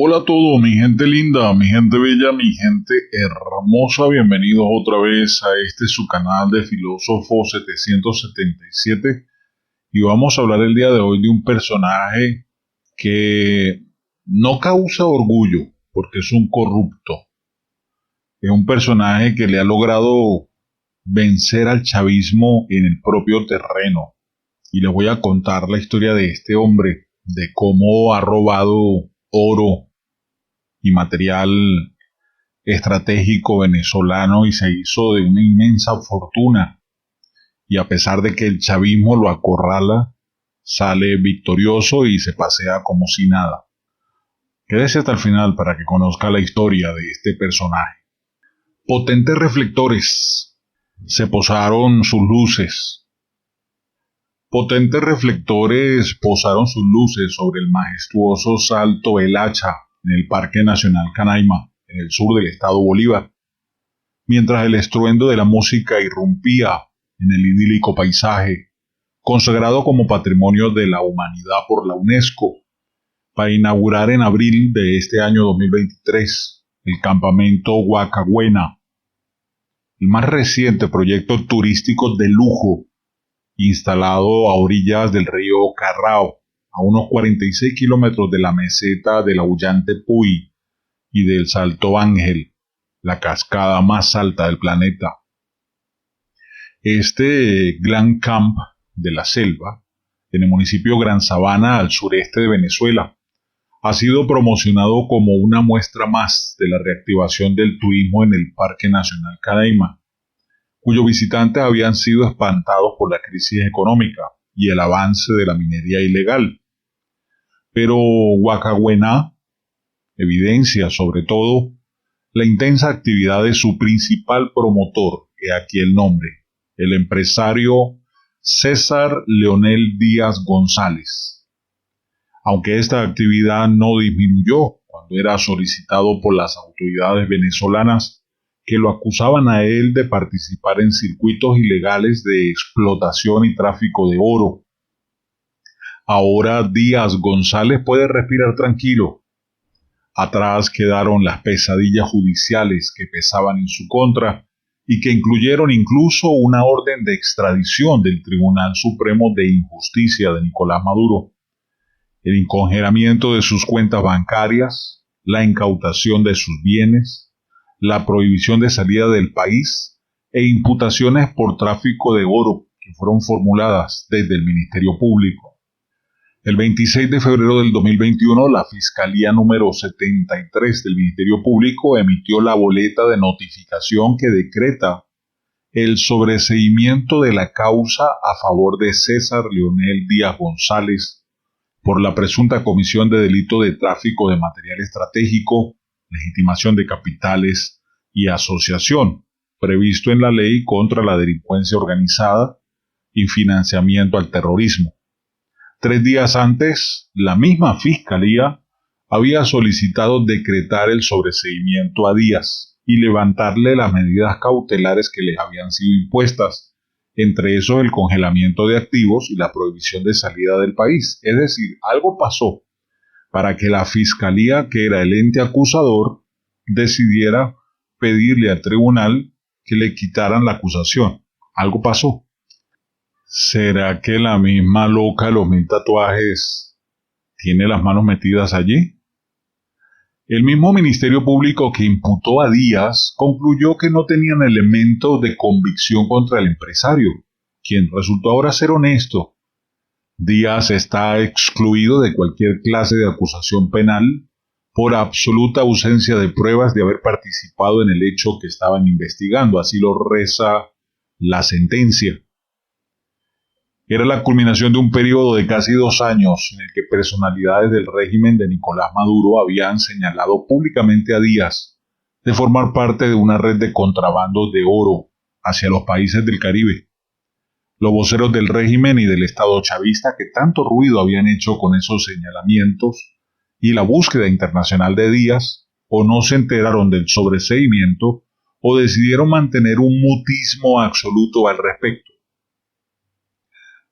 Hola a todos, mi gente linda, mi gente bella, mi gente hermosa, bienvenidos otra vez a su canal de Filósofo 777 y vamos a hablar el día de hoy de un personaje que no causa orgullo porque es un corrupto, es un personaje que le ha logrado vencer al chavismo en el propio terreno y les voy a contar la historia de este hombre, de cómo ha robado oro y material estratégico venezolano y se hizo de una inmensa fortuna. Y a pesar de que el chavismo lo acorrala, sale victorioso y se pasea como si nada. Quédese hasta el final para que conozca la historia de este personaje. Potentes reflectores. Se posaron sus luces. Potentes reflectores posaron sus luces sobre el majestuoso Salto El Hacha en el Parque Nacional Canaima, en el sur del estado Bolívar, mientras el estruendo de la música irrumpía en el idílico paisaje, consagrado como Patrimonio de la Humanidad por la UNESCO, para inaugurar en abril de este año 2023 el campamento Huacagüena, el más reciente proyecto turístico de lujo instalado a orillas del río Carrao, a unos 46 kilómetros de la meseta del aullante Puy y del Salto Ángel, la cascada más alta del planeta. Este Gran Camp de la Selva, en el municipio Gran Sabana, al sureste de Venezuela, ha sido promocionado como una muestra más de la reactivación del turismo en el Parque Nacional Canaima, cuyos visitantes habían sido espantados por la crisis económica y el avance de la minería ilegal. Pero Huacagüena evidencia sobre todo la intensa actividad de su principal promotor, que aquí el nombre, el empresario César Leonel Díaz González. Aunque esta actividad no disminuyó cuando era solicitado por las autoridades venezolanas, que lo acusaban a él de participar en circuitos ilegales de explotación y tráfico de oro. Ahora Díaz González puede respirar tranquilo. Atrás quedaron las pesadillas judiciales que pesaban en su contra y que incluyeron incluso una orden de extradición del Tribunal Supremo de Injusticia de Nicolás Maduro, el congelamiento de sus cuentas bancarias, la incautación de sus bienes, la prohibición de salida del país e imputaciones por tráfico de oro que fueron formuladas desde el Ministerio Público. El 26 de febrero del 2021, la Fiscalía número 73 del Ministerio Público emitió la boleta de notificación que decreta el sobreseimiento de la causa a favor de César Leonel Díaz González por la presunta comisión de delito de tráfico de material estratégico, legitimación de capitales y asociación, previsto en la Ley contra la Delincuencia Organizada y Financiamiento al Terrorismo. 3 días antes, la misma Fiscalía había solicitado decretar el sobreseimiento a Díaz y levantarle las medidas cautelares que les habían sido impuestas, entre esos el congelamiento de activos y la prohibición de salida del país. Es decir, algo pasó para que la Fiscalía, que era el ente acusador, decidiera pedirle al tribunal que le quitaran la acusación. Algo pasó. ¿Será que la misma loca de los 1000 tatuajes tiene las manos metidas allí? El mismo Ministerio Público que imputó a Díaz concluyó que no tenían elementos de convicción contra el empresario, quien resultó ahora ser honesto. Díaz está excluido de cualquier clase de acusación penal por absoluta ausencia de pruebas de haber participado en el hecho que estaban investigando, así lo reza la sentencia. Era la culminación de un periodo de casi 2 años en el que personalidades del régimen de Nicolás Maduro habían señalado públicamente a Díaz de formar parte de una red de contrabando de oro hacia los países del Caribe. Los voceros del régimen y del Estado chavista que tanto ruido habían hecho con esos señalamientos y la búsqueda internacional de Díaz o no se enteraron del sobreseimiento o decidieron mantener un mutismo absoluto al respecto.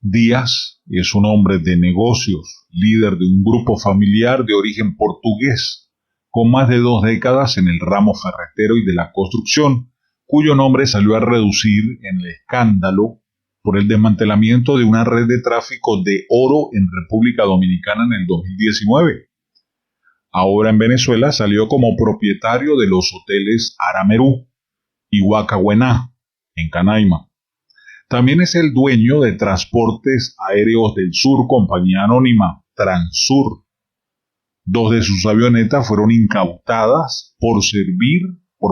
Díaz es un hombre de negocios, líder de un grupo familiar de origen portugués, con más de 2 décadas en el ramo ferretero y de la construcción, cuyo nombre salió a reducir en el escándalo por el desmantelamiento de una red de tráfico de oro en República Dominicana en el 2019. Ahora en Venezuela salió como propietario de los hoteles Aramerú y Huacahuená, en Canaima. También es el dueño de Transportes Aéreos del Sur, compañía anónima, Transur. 2 de sus avionetas fueron incautadas por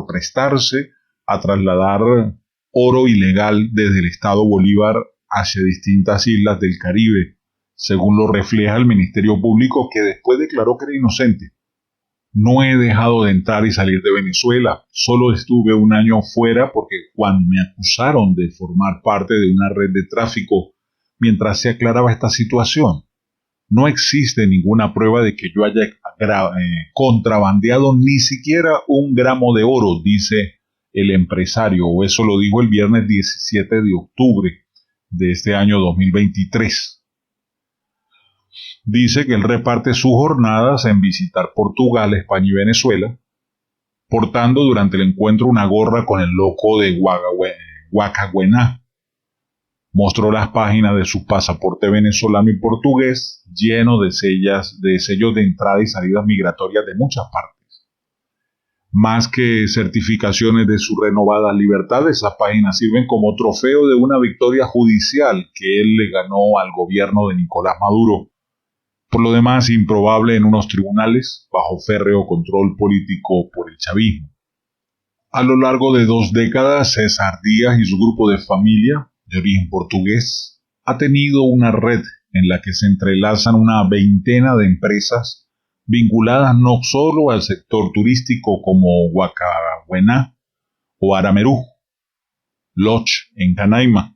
prestarse a trasladar oro ilegal desde el estado Bolívar hacia distintas islas del Caribe, según lo refleja el Ministerio Público, que después declaró que era inocente. No he dejado de entrar y salir de Venezuela, solo estuve un año fuera porque cuando me acusaron de formar parte de una red de tráfico mientras se aclaraba esta situación, no existe ninguna prueba de que yo haya contrabandeado ni siquiera 1 gramo de oro, dice el empresario, o eso lo dijo el viernes 17 de octubre de este año 2023. Dice que él reparte sus jornadas en visitar Portugal, España y Venezuela, portando durante el encuentro una gorra con el logo de Huacahuená. Mostró las páginas de su pasaporte venezolano y portugués, lleno de sellos de entrada y salidas migratorias de muchas partes. Más que certificaciones de su renovada libertad, esas páginas sirven como trofeo de una victoria judicial que él le ganó al gobierno de Nicolás Maduro. Por lo demás, improbable en unos tribunales bajo férreo control político por el chavismo. A lo largo de 2 décadas, César Díaz y su grupo de familia, de origen portugués, ha tenido una red en la que se entrelazan una veintena de empresas vinculadas no solo al sector turístico como Huacahuená o Aramerú, Lodge en Canaima,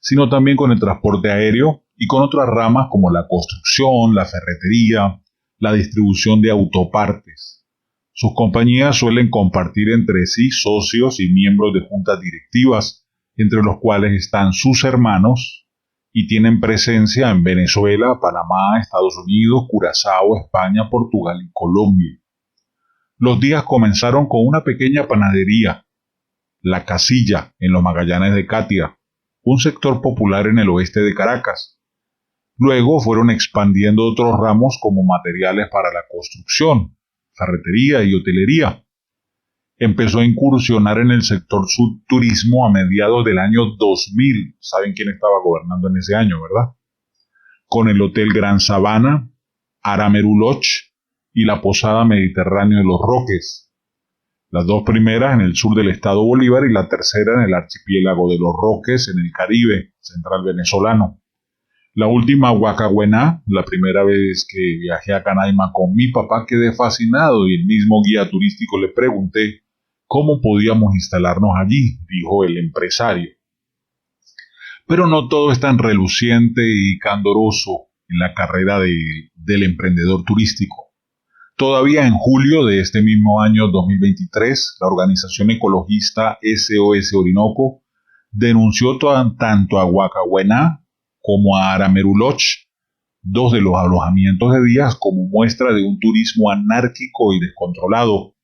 sino también con el transporte aéreo y con otras ramas como la construcción, la ferretería, la distribución de autopartes. Sus compañías suelen compartir entre sí socios y miembros de juntas directivas, entre los cuales están sus hermanos, y tienen presencia en Venezuela, Panamá, Estados Unidos, Curazao, España, Portugal y Colombia. Los días comenzaron con una pequeña panadería, La Casilla, en los Magallanes de Catia, un sector popular en el oeste de Caracas. Luego fueron expandiendo otros ramos como materiales para la construcción, ferretería y hotelería. Empezó a incursionar en el sector subturismo a mediados del año 2000. ¿Saben quién estaba gobernando en ese año, verdad? Con el Hotel Gran Sabana, Aramerú Lodge y la Posada Mediterráneo de los Roques. Las 2 primeras en el sur del estado Bolívar y la tercera en el archipiélago de los Roques en el Caribe central venezolano. La última, Huacahuená, la primera vez que viajé a Canaima con mi papá quedé fascinado y el mismo guía turístico le pregunté cómo podíamos instalarnos allí, dijo el empresario. Pero no todo es tan reluciente y candoroso en la carrera del emprendedor turístico. Todavía en julio de este mismo año 2023, la organización ecologista SOS Orinoco denunció tanto a Huacahuená como a Aramerú Lodge, 2 de los alojamientos de días, como muestra de un turismo anárquico y descontrolado,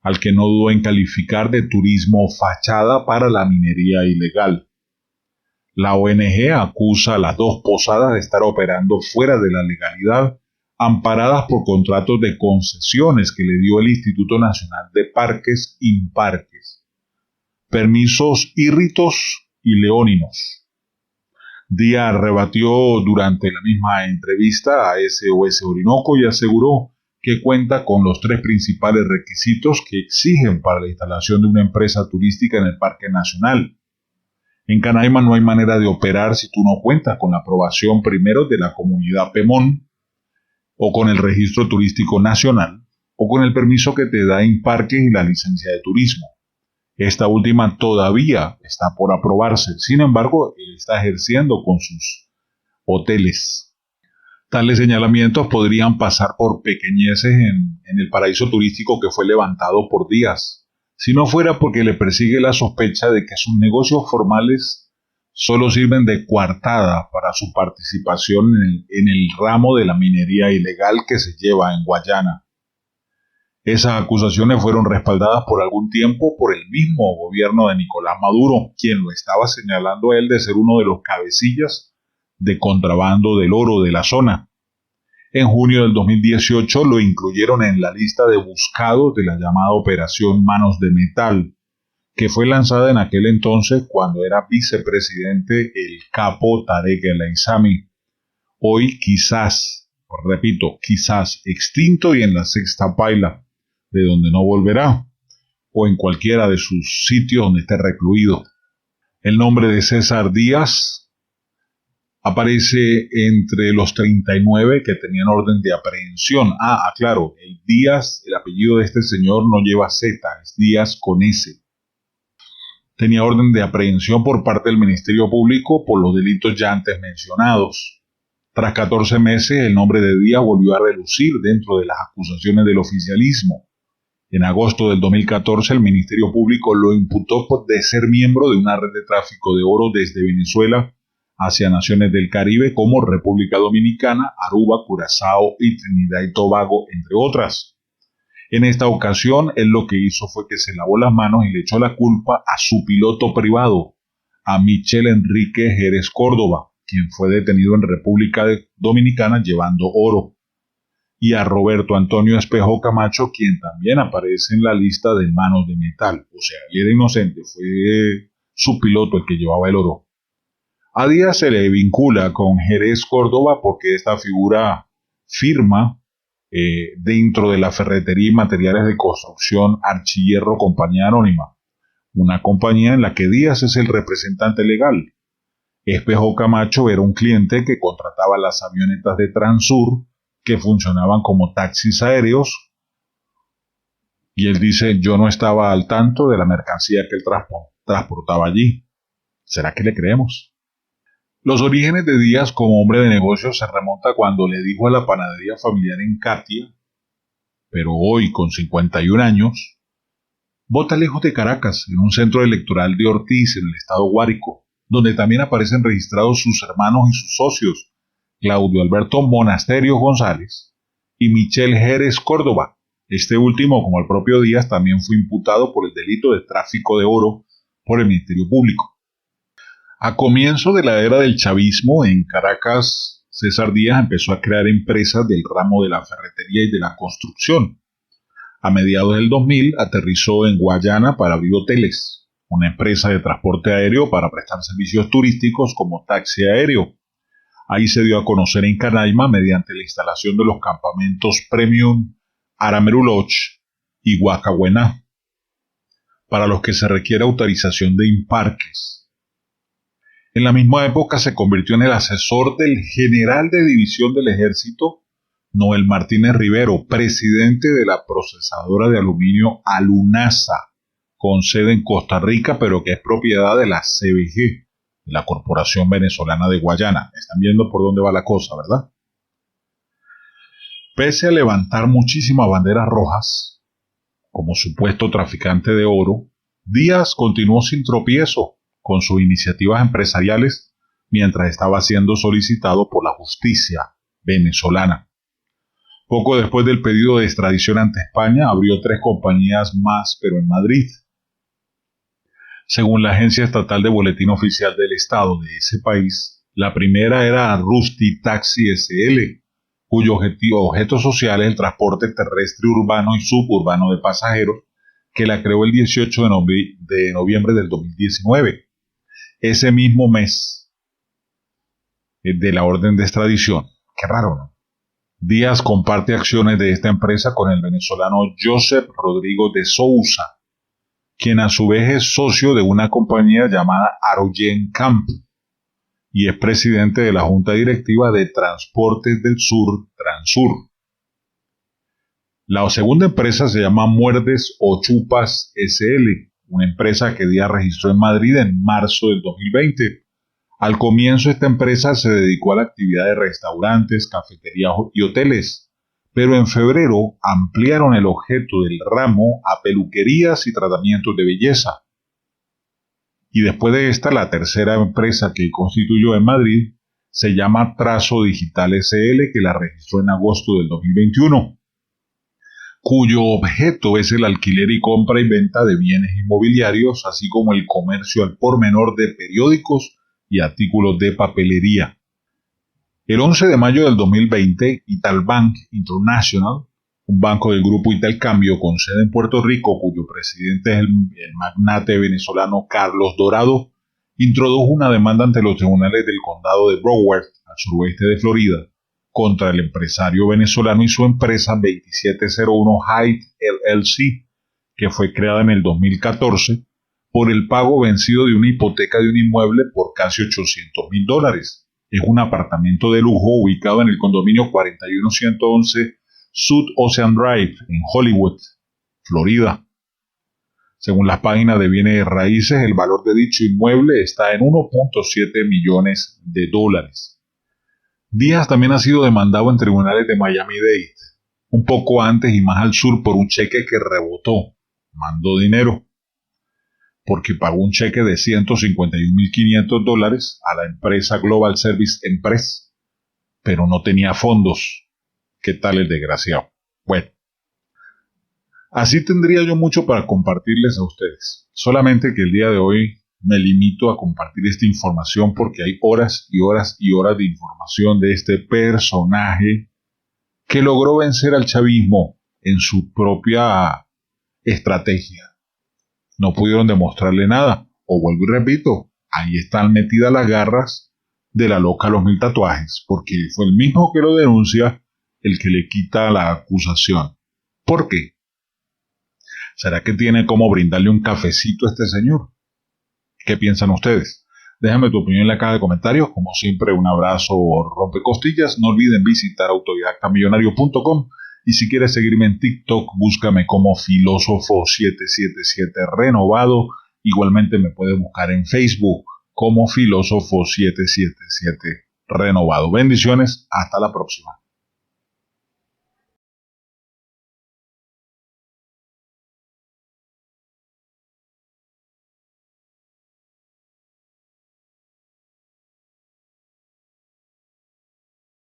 al que no dudó en calificar de turismo fachada para la minería ilegal. La ONG acusa a las 2 posadas de estar operando fuera de la legalidad, amparadas por contratos de concesiones que le dio el Instituto Nacional de Parques Imparques, permisos írritos y leóninos. Díaz rebatió durante la misma entrevista a SOS Orinoco y aseguró que cuenta con los 3 principales requisitos que exigen para la instalación de una empresa turística en el Parque Nacional. En Canaima no hay manera de operar si tú no cuentas con la aprobación primero de la comunidad Pemón, o con el registro turístico nacional, o con el permiso que te da Imparques y la licencia de turismo. Esta última todavía está por aprobarse, sin embargo, él está ejerciendo con sus hoteles. Tales señalamientos podrían pasar por pequeñeces en el paraíso turístico que fue levantado por Díaz, si no fuera porque le persigue la sospecha de que sus negocios formales solo sirven de coartada para su participación en el ramo de la minería ilegal que se lleva en Guayana. Esas acusaciones fueron respaldadas por algún tiempo por el mismo gobierno de Nicolás Maduro, quien lo estaba señalando a él de ser uno de los cabecillas de contrabando del oro de la zona. En junio del 2018 lo incluyeron en la lista de buscados de la llamada Operación Manos de Metal, que fue lanzada en aquel entonces cuando era vicepresidente el capo Tarek El Aissami. Hoy quizás, repito, quizás extinto y en la sexta paila, de donde no volverá, o en cualquiera de sus sitios donde esté recluido. El nombre de César Díaz aparece entre los 39 que tenían orden de aprehensión. Claro, el Díaz, el apellido de este señor no lleva Z, es Díaz con S. Tenía orden de aprehensión por parte del Ministerio Público por los delitos ya antes mencionados. Tras 14 meses, el nombre de Díaz volvió a relucir dentro de las acusaciones del oficialismo. En agosto del 2014, el Ministerio Público lo imputó de ser miembro de una red de tráfico de oro desde Venezuela hacia naciones del Caribe como República Dominicana, Aruba, Curazao y Trinidad y Tobago, entre otras. En esta ocasión, él lo que hizo fue que se lavó las manos y le echó la culpa a su piloto privado, a Michel Enrique Jerez Córdoba, quien fue detenido en República Dominicana llevando oro, y a Roberto Antonio Espejo Camacho, quien también aparece en la lista de Manos de Metal. O sea, él era inocente, fue su piloto el que llevaba el oro. A Díaz se le vincula con Jerez Córdoba porque esta figura firma dentro de la ferretería y materiales de construcción Archihierro Compañía Anónima, una compañía en la que Díaz es el representante legal. Espejo Camacho era un cliente que contrataba las avionetas de Transur que funcionaban como taxis aéreos, y él dice: yo no estaba al tanto de la mercancía que él transportaba allí. ¿Será que le creemos? Los orígenes de Díaz como hombre de negocios se remonta cuando le dijo a la panadería familiar en Catia, pero hoy con 51 años, vota lejos de Caracas, en un centro electoral de Ortiz, en el estado Guárico, donde también aparecen registrados sus hermanos y sus socios, Claudio Alberto Monasterio González y Michel Jerez Córdoba. Este último, como el propio Díaz, también fue imputado por el delito de tráfico de oro por el Ministerio Público. A comienzo de la era del chavismo en Caracas, César Díaz empezó a crear empresas del ramo de la ferretería y de la construcción. A mediados del 2000 aterrizó en Guayana para abrir hoteles, una empresa de transporte aéreo para prestar servicios turísticos como taxi aéreo. Ahí se dio a conocer en Canaima mediante la instalación de los campamentos Premium Arameru Lodge y Huacahuená, para los que se requiere autorización de imparques. En la misma época se convirtió en el asesor del general de división del Ejército, Noel Martínez Rivero, presidente de la procesadora de aluminio Alunasa, con sede en Costa Rica, pero que es propiedad de la CBG, la Corporación Venezolana de Guayana. Están viendo por dónde va la cosa, ¿verdad? Pese a levantar muchísimas banderas rojas, como supuesto traficante de oro, Díaz continuó sin tropiezo con sus iniciativas empresariales mientras estaba siendo solicitado por la justicia venezolana. Poco después del pedido de extradición ante España, abrió 3 compañías más, pero en Madrid. Según la Agencia Estatal de Boletín Oficial del Estado de ese país, la primera era Rusty Taxi SL, cuyo objeto social es el transporte terrestre urbano y suburbano de pasajeros, que la creó el 18 de noviembre del 2019. Ese mismo mes de la orden de extradición. Qué raro, ¿no? Díaz comparte acciones de esta empresa con el venezolano Joseph Rodrigo de Sousa, quien a su vez es socio de una compañía llamada Aroyen Camp y es presidente de la Junta Directiva de Transportes del Sur, Transur. La segunda empresa se llama Muerdes o Chupas SL, una empresa que Díaz registró en Madrid en marzo del 2020. Al comienzo esta empresa se dedicó a la actividad de restaurantes, cafeterías y hoteles, pero en febrero ampliaron el objeto del ramo a peluquerías y tratamientos de belleza. Y después de esta, la tercera empresa que constituyó en Madrid se llama Trazo Digital SL, que la registró en agosto del 2021. cuyo objeto es el alquiler y compra y venta de bienes inmobiliarios, así como el comercio al por menor de periódicos y artículos de papelería. El 11 de mayo del 2020, Italbank International, un banco del grupo Italcambio con sede en Puerto Rico, cuyo presidente es el magnate venezolano Carlos Dorado, introdujo una demanda ante los tribunales del condado de Broward, al suroeste de Florida, contra el empresario venezolano y su empresa 2701 Hyde LLC, que fue creada en el 2014, por el pago vencido de una hipoteca de un inmueble por casi $800,000. Es un apartamento de lujo ubicado en el condominio 41111 South Ocean Drive, en Hollywood, Florida. Según las páginas de bienes raíces, el valor de dicho inmueble está en $1.7 millones. Díaz también ha sido demandado en tribunales de Miami-Dade, un poco antes y más al sur, por un cheque que rebotó, mandó dinero, porque pagó un cheque de $151,500 a la empresa Global Service Empress, pero no tenía fondos. ¿Qué tal el desgraciado? Bueno, así tendría yo mucho para compartirles a ustedes, solamente que el día de hoy me limito a compartir esta información porque hay horas y horas y horas de información de este personaje que logró vencer al chavismo en su propia estrategia. No pudieron demostrarle nada, o vuelvo y repito, ahí están metidas las garras de la loca Los Mil Tatuajes, porque fue el mismo que lo denuncia el que le quita la acusación. ¿Por qué? ¿Será que tiene como brindarle un cafecito a este señor? ¿Qué piensan ustedes? Déjame tu opinión en la caja de comentarios. Como siempre, un abrazo rompecostillas. No olviden visitar autodidactamillonario.com. Y si quieres seguirme en TikTok, búscame como Filósofo777 Renovado. Igualmente me puedes buscar en Facebook como Filósofo777 Renovado. Bendiciones, hasta la próxima.